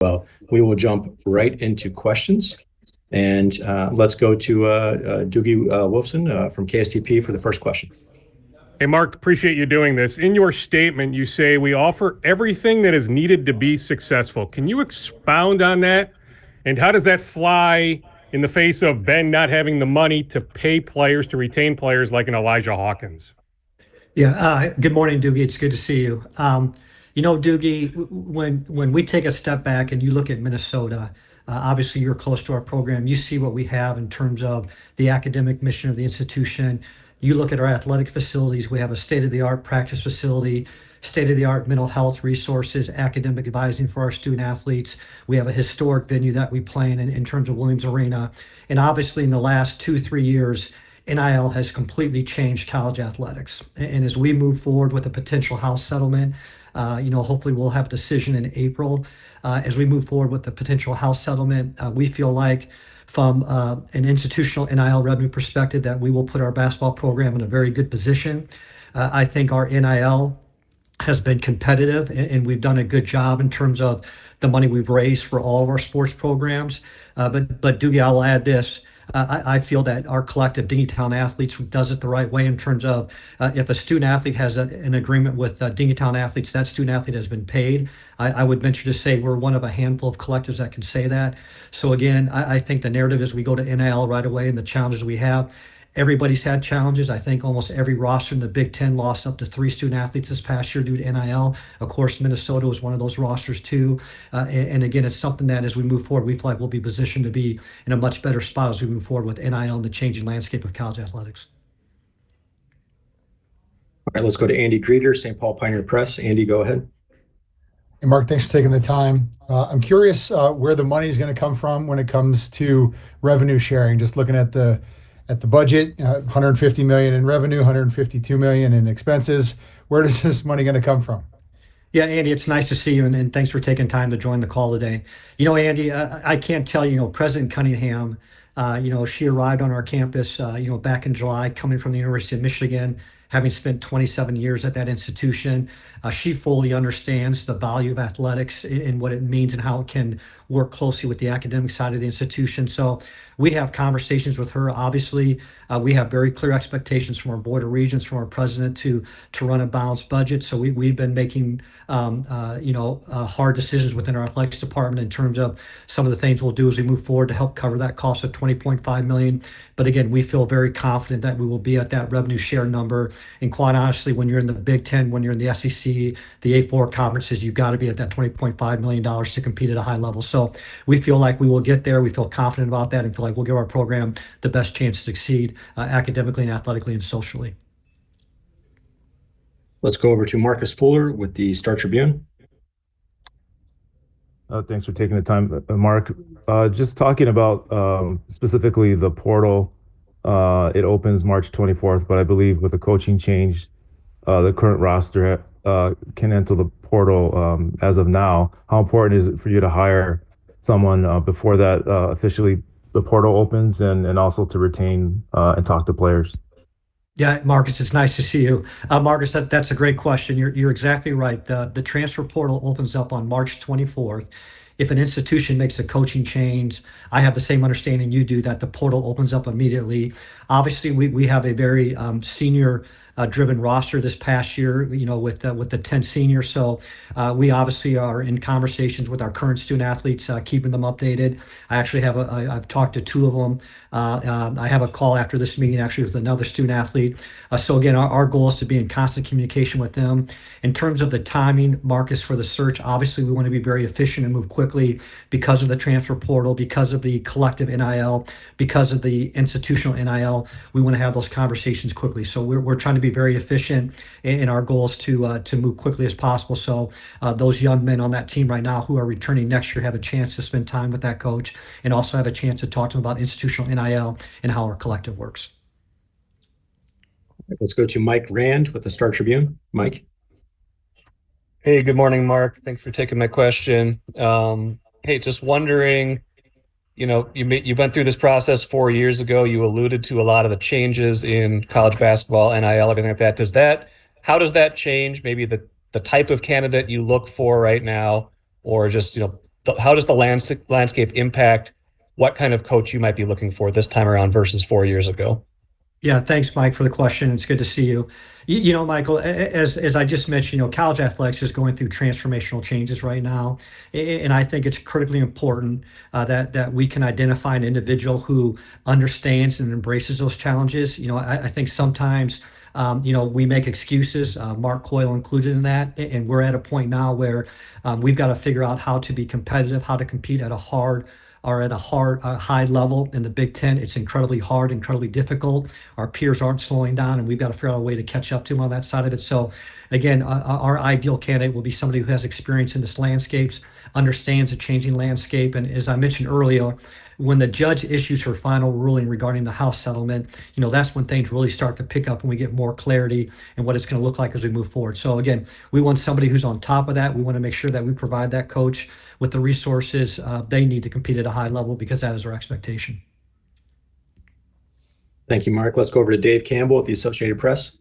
Well, we will jump right into questions. And let's go to Doogie Wolfson from KSTP for the first question. Hey, Mark, appreciate you doing this. In your statement, you say we offer everything that is needed to be successful. Can you expound on that? And how does that fly in the face of Ben not having the money to pay players, to retain players like an Elijah Hawkins? Yeah. Good morning, Doogie. It's good to see you. Doogie, when we take a step back and you look at Minnesota, obviously you're close to our program. You see what we have in terms of the academic mission of the institution. You look at our athletic facilities. We have a state-of-the-art practice facility, state-of-the-art mental health resources, academic advising for our student athletes. We have a historic venue that we play in terms of Williams Arena. And obviously in the last 2-3 years, NIL has completely changed college athletics. And as we move forward with a potential House settlement, hopefully we'll have a decision in April. As we move forward with the potential House settlement, we feel like from an institutional NIL revenue perspective that we will put our basketball program in a very good position. I think our NIL has been competitive and we've done a good job in terms of the money we've raised for all of our sports programs. But Doogie, I'll add this. I feel that our collective Dingytown athletes does it the right way in terms of if a student athlete has an agreement with Dingytown athletes, that student athlete has been paid. I would venture to say we're one of a handful of collectives that can say that. So again, I think the narrative is we go to NIL right away and the challenges we have. Everybody's had challenges. I think almost every roster in the Big Ten lost up to 3 student athletes this past year due to NIL. Of course, Minnesota was one of those rosters too. And again, it's something that as we move forward, we feel like we'll be positioned to be in a much better spot as we move forward with NIL and the changing landscape of college athletics. All right, let's go to Andy Greeter, St. Paul Pioneer Press. Andy, go ahead. Hey, Mark, thanks for taking the time. I'm curious where the money is going to come from when it comes to revenue sharing. Just looking at the budget, 150 million in revenue, 152 million in expenses. Where does this money going to come from? Yeah, Andy, it's nice to see you, and thanks for taking time to join the call today. Andy, I can't tell you, President Cunningham, she arrived on our campus, back in July, coming from the University of Michigan, having spent 27 years at that institution. She fully understands the value of athletics and what it means and how it can work closely with the academic side of the institution. So we have conversations with her. Obviously, we have very clear expectations from our Board of Regents, from our president to run a balanced budget. So we've been making hard decisions within our athletics department in terms of some of the things we'll do as we move forward to help cover that cost of 20.5 million. But again, we feel very confident that we will be at that revenue share number. And quite honestly, when you're in the Big Ten, when you're in the SEC, the A4 conferences, you've got to be at that $20.5 million to compete at a high level. So we feel like we will get there. We feel confident about that and feel like we'll give our program the best chance to succeed academically and athletically and socially. Let's go over to Marcus Fuller with the Star Tribune. Thanks for taking the time, Mark. Just talking about specifically the portal. It opens March 24th, but I believe with the coaching change, the current roster can enter the portal as of now. How important is it for you to hire someone before that officially the portal opens and also to retain and talk to players? Yeah, Marcus, it's nice to see you. Marcus, that's a great question. You're exactly right. The transfer portal opens up on March 24th. If an institution makes a coaching change, I have the same understanding you do that the portal opens up immediately. Obviously, we have a very senior driven roster this past year, with the 10 seniors. So we obviously are in conversations with our current student athletes, keeping them updated. I actually I've talked to 2 of them. I have a call after this meeting actually with another student athlete. So again, our goal is to be in constant communication with them. In terms of the timing, Marcus, for the search, obviously we want to be very efficient and move quickly because of the transfer portal, because of the collective NIL, because of the institutional NIL. We want to have those conversations quickly. So we're trying to be very efficient in our goals to move quickly as possible. So those young men on that team right now who are returning next year have a chance to spend time with that coach and also have a chance to talk to them about institutional NIL and how our collective works. Let's go to Mike Rand with the Star Tribune. Mike. Hey, good morning, Mark. Thanks for taking my question. Hey, just wondering, you went through this process 4 years ago. You alluded to a lot of the changes in college basketball, NIL, everything like that. How does that change maybe the type of candidate you look for right now, or just, how does the landscape impact what kind of coach you might be looking for this time around versus 4 years ago? Yeah, thanks, Mike, for the question. It's good to see you. You know, Michael, as I just mentioned, you know, college athletics is going through transformational changes right now, and I think it's critically important that we can identify an individual who understands and embraces those challenges. You know, I think sometimes. You know, we make excuses, Mark Coyle included in that, and we're at a point now where we've got to figure out how to be competitive, how to compete at a high level in the Big Ten. It's incredibly hard, incredibly difficult. Our peers aren't slowing down, and we've got to figure out a way to catch up to them on that side of it. So, again, our ideal candidate will be somebody who has experience in this landscapes, understands the changing landscape, and as I mentioned earlier, when the judge issues her final ruling regarding the House settlement, you know, that's when things really start to pick up and we get more clarity and what it's going to look like as we move forward. So again, we want somebody who's on top of that. We want to make sure that we provide that coach with the resources they need to compete at a high level, because that is our expectation. Thank you, Mark. Let's go over to Dave Campbell at the Associated Press.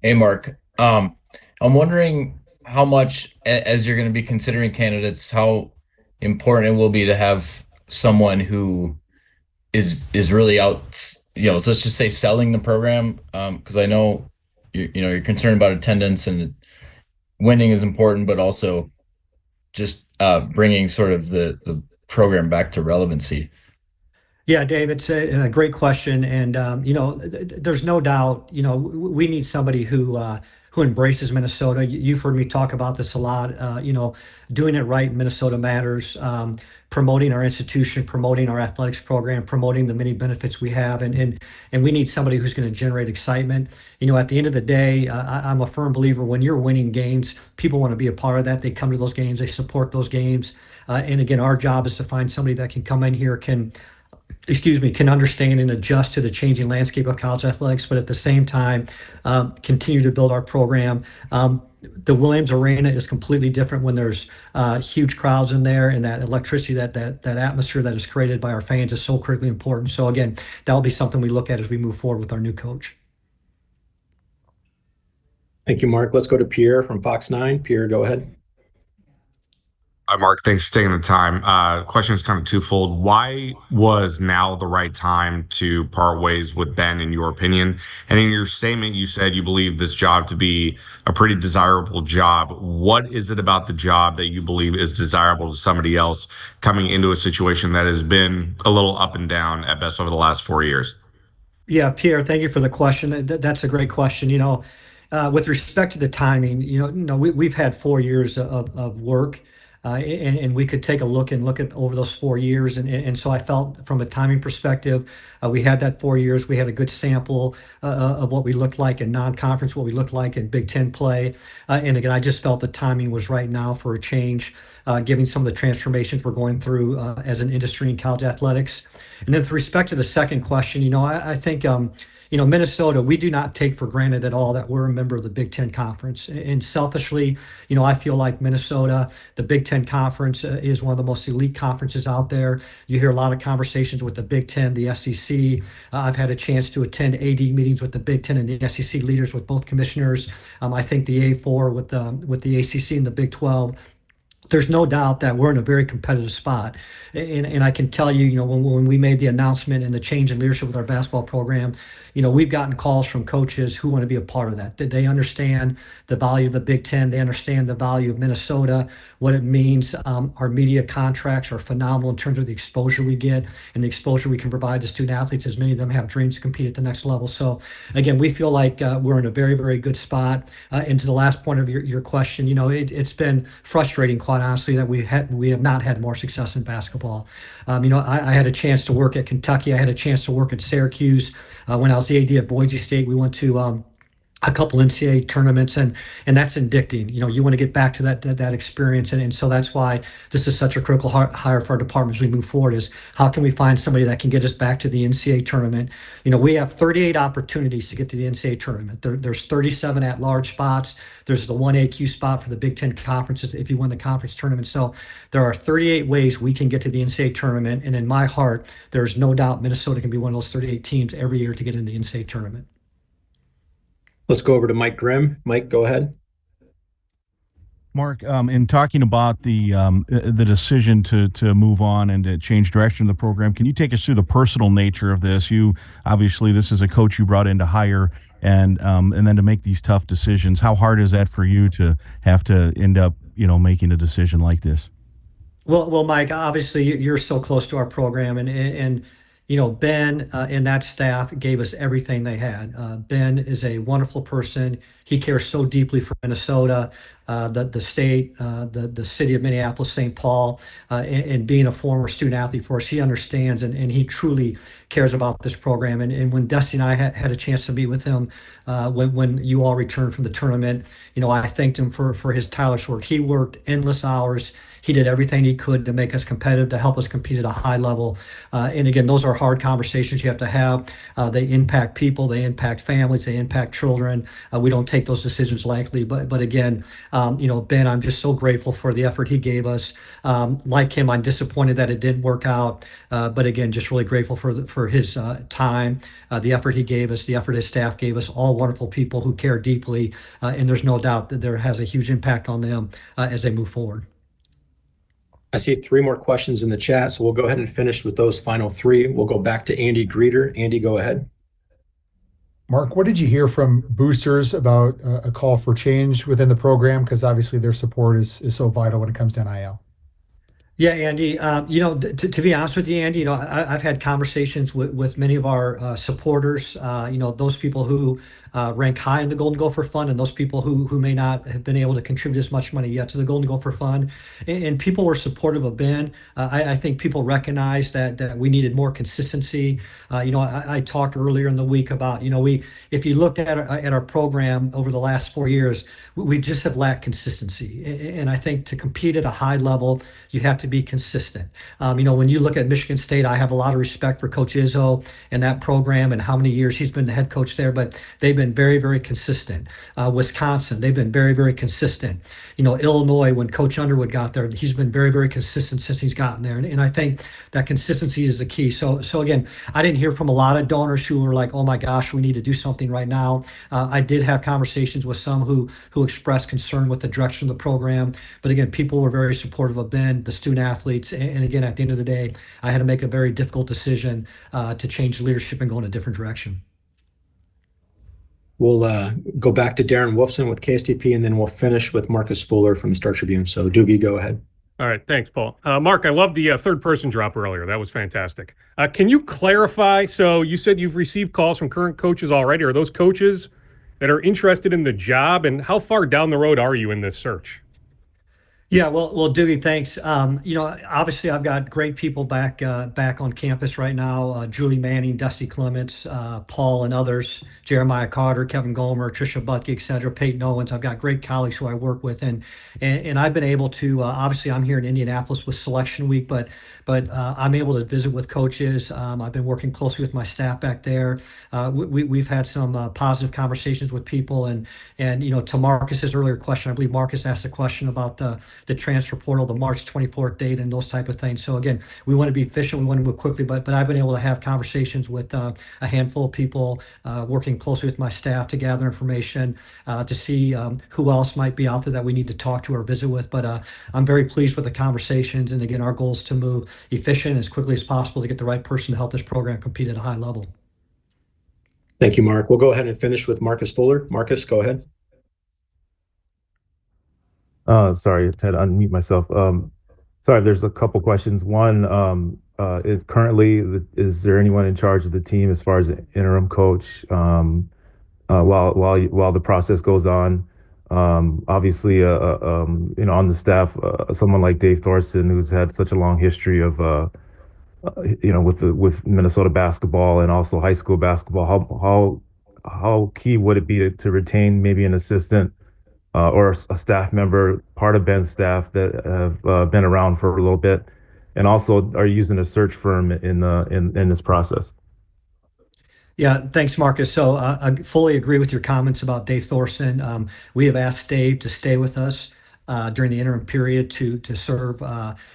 Hey, Mark. I'm wondering how much, as you're going to be considering candidates, how important it will be to have someone who is really out, you know, so let's just say selling the program. Because I know you're concerned about attendance, and winning is important, but also just bringing sort of the program back to relevancy. Yeah, Dave, it's a great question, and you know, there's no doubt. You know, we need somebody who embraces Minnesota. You've heard me talk about this a lot. You know, doing it right in Minnesota matters. Promoting our institution, promoting our athletics program, promoting the many benefits we have, and we need somebody who's going to generate excitement. You know, at the end of the day, I'm a firm believer when you're winning games, people want to be a part of that. They come to those games, they support those games, and again, our job is to find somebody that can come in here, can understand and adjust to the changing landscape of college athletics, but at the same time, continue to build our program. The Williams Arena is completely different when there's huge crowds in there, and that electricity, that atmosphere that is created by our fans is so critically important. So again, that will be something we look at as we move forward with our new coach. Thank you, Mark. Let's go to Pierre from Fox 9. Pierre, go ahead. Hi, Mark. Thanks for taking the time. Question is kind of twofold. Why was now the right time to part ways with Ben, in your opinion? And in your statement, you said you believe this job to be a pretty desirable job. What is it about the job that you believe is desirable to somebody else coming into a situation that has been a little up and down at best over the last 4 years? Yeah, Pierre, thank you for the question. That's a great question. You know, with respect to the timing, we've had 4 years of work. And we could take a look at over those 4 years. And so I felt from a timing perspective, we had that 4 years. We had a good sample of what we looked like in non-conference, what we looked like in Big Ten play. And again, I just felt the timing was right now for a change, given some of the transformations we're going through as an industry in college athletics. And then with respect to the second question, I think Minnesota, we do not take for granted at all that we're a member of the Big Ten Conference. And selfishly, I feel like Minnesota, the Big Ten Conference is one of the most elite conferences out there. You hear a lot of conversations with the Big Ten, the SEC. I've had a chance to attend AD meetings with the Big Ten and the SEC leaders, with both commissioners. I think the A4 with the ACC and the Big 12. There's no doubt that we're in a very competitive spot. And I can tell you, when we made the announcement and the change in leadership with our basketball program, we've gotten calls from coaches who want to be a part of that. They understand the value of the Big Ten. They understand the value of Minnesota, what it means. Our media contracts are phenomenal in terms of the exposure we get and the exposure we can provide to student athletes, as many of them have dreams to compete at the next level. So again, we feel like we're in a very, very good spot. And to the last point of your question, it's been frustrating, quite honestly, that we have not had more success in basketball. I had a chance to work at Kentucky. I had a chance to work at Syracuse. When I was the AD at Boise State, we went to a couple NCAA tournaments, and that's addicting. You want to get back to that experience, and so that's why this is such a critical hire for our department as we move forward. Is how can we find somebody that can get us back to the NCAA tournament? We have 38 opportunities to get to the NCAA tournament. There's 37 at-large spots. There's the one AQ spot for the Big Ten conferences if you win the conference tournament. So there are 38 ways we can get to the NCAA tournament, and in my heart, there's no doubt Minnesota can be one of those 38 teams every year to get in the NCAA tournament. Let's go over to Mike Grimm. Mike, go ahead. Mark, in talking about the decision to move on and to change direction of the program, can you take us through the personal nature of this? You obviously this is a coach you brought in to hire, and then to make these tough decisions. How hard is that for you to have to end up making a decision like this? Well, Mike, obviously you're so close to our program, and Ben and that staff gave us everything they had. Ben is a wonderful person. He cares so deeply for Minnesota, the state, the city of Minneapolis, St. Paul, and being a former student athlete for us, he understands and he truly cares about this program. And when Dusty and I had a chance to meet with him when you all returned from the tournament, I thanked him for his tireless work. He worked endless hours. He did everything he could to make us competitive, to help us compete at a high level. And again, those are hard conversations you have to have. They impact people, they impact families, they impact children. We don't take those decisions lightly. But again, Ben, I'm just so grateful for the effort he gave us. Like him, I'm disappointed that it didn't work out. But again, just really grateful for his time, the effort he gave us, the effort his staff gave us, all wonderful people who care deeply. And there's no doubt that there has a huge impact on them as they move forward. I see 3 more questions in the chat, so we'll go ahead and finish with those final 3. We'll go back to Andy Greeter. Andy, go ahead. Mark, what did you hear from boosters about a call for change within the program? Because obviously their support is so vital when it comes to NIL. Yeah, Andy. To be honest with you, Andy, I've had conversations with many of our supporters. Those people who rank high in the Golden Gopher Fund, and those people who may not have been able to contribute as much money yet to the Golden Gopher Fund. And people were supportive of Ben. I think people recognized that we needed more consistency. I talked earlier in the week about if you looked at our program over the last 4 years, we just have lacked consistency. And I think to compete at a high level, you have to be consistent. When you look at Michigan State, I have a lot of respect for Coach Izzo and that program and how many years he's been the head coach there, but they've been very, very consistent. Wisconsin, they've been very, very consistent. Illinois, when Coach Underwood got there, he's been very, very consistent since he's gotten there. And I think that consistency is the key. So again, I didn't hear from a lot of donors who were like, oh my gosh, we need to do something right now. I did have conversations with some who expressed concern with the direction of the program. But again, people were very supportive of Ben, the student athletes. And again, at the end of the day, I had to make a very difficult decision to change leadership and go in a different direction. We'll go back to Darren Wolfson with KSTP, and then we'll finish with Marcus Fuller from the Star Tribune. So Doogie, go ahead. All right. Thanks, Paul. Mark, I love the third person drop earlier. That was fantastic. Can you clarify? So you said you've received calls from current coaches already. Are those coaches that are interested in the job? And how far down the road are you in this search? Yeah, well, Doogie, thanks. Obviously, I've got great people back on campus right now. Julie Manning, Dusty Clements, Paul, and others. Jeremiah Carter, Kevin Gomer, Tricia Butke, et cetera. Peyton Owens. I've got great colleagues who I work with, and I've been able to. Obviously, I'm here in Indianapolis with Selection Week, but I'm able to visit with coaches. I've been working closely with my staff back there. We've had some positive conversations with people, and to Marcus's earlier question, I believe Marcus asked a question about the transfer portal, the March 24th date, and those type of things. So again, we want to be efficient, we want to move quickly, but I've been able to have conversations with a handful of people, working closely with my staff to gather information, to see who else might be out there that we need to talk to or visit with. But I'm very pleased with the conversations, and again, our goal is to move efficient as quickly as possible to get the right person to help this program compete at a high level. Thank you, Mark. We'll go ahead and finish with Marcus Fuller. Marcus, go ahead. Sorry, I had to unmute myself. Sorry, there's a couple questions. One, currently, is there anyone in charge of the team as far as the interim coach while the process goes on? Obviously, on the staff, someone like Dave Thorson, who's had such a long history of, with Minnesota basketball and also high school basketball. How key would it be to retain maybe an assistant? Or a staff member, part of Ben's staff that have been around for a little bit, and also are you using a search firm in this process? Yeah, thanks, Marcus. So I fully agree with your comments about Dave Thorson. We have asked Dave to stay with us during the interim period to serve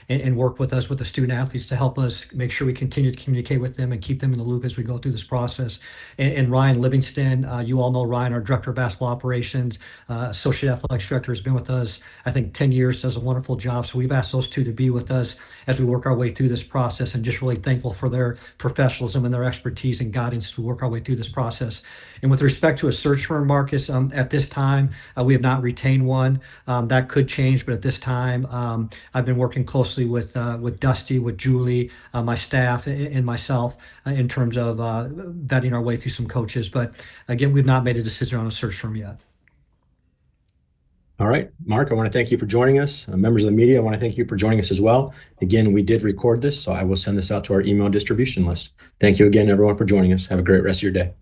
and work with us with the student athletes to help us make sure we continue to communicate with them and keep them in the loop as we go through this process. And Ryan Livingston, you all know Ryan, our director of basketball operations, associate athletics director, has been with us, I think, 10 years, does a wonderful job. So we've asked those two to be with us as we work our way through this process, and just really thankful for their professionalism and their expertise and guidance to work our way through this process. And with respect to a search firm, Marcus, at this time, we have not retained one. That could change, but at this time, I've been working closely with Dusty, with Julie, my staff, and myself in terms of vetting our way through some coaches. But again, we've not made a decision on a search firm yet. All right, Mark, I want to thank you for joining us. Members of the media, I want to thank you for joining us as well. Again, we did record this, so I will send this out to our email distribution list. Thank you again, everyone, for joining us. Have a great rest of your day.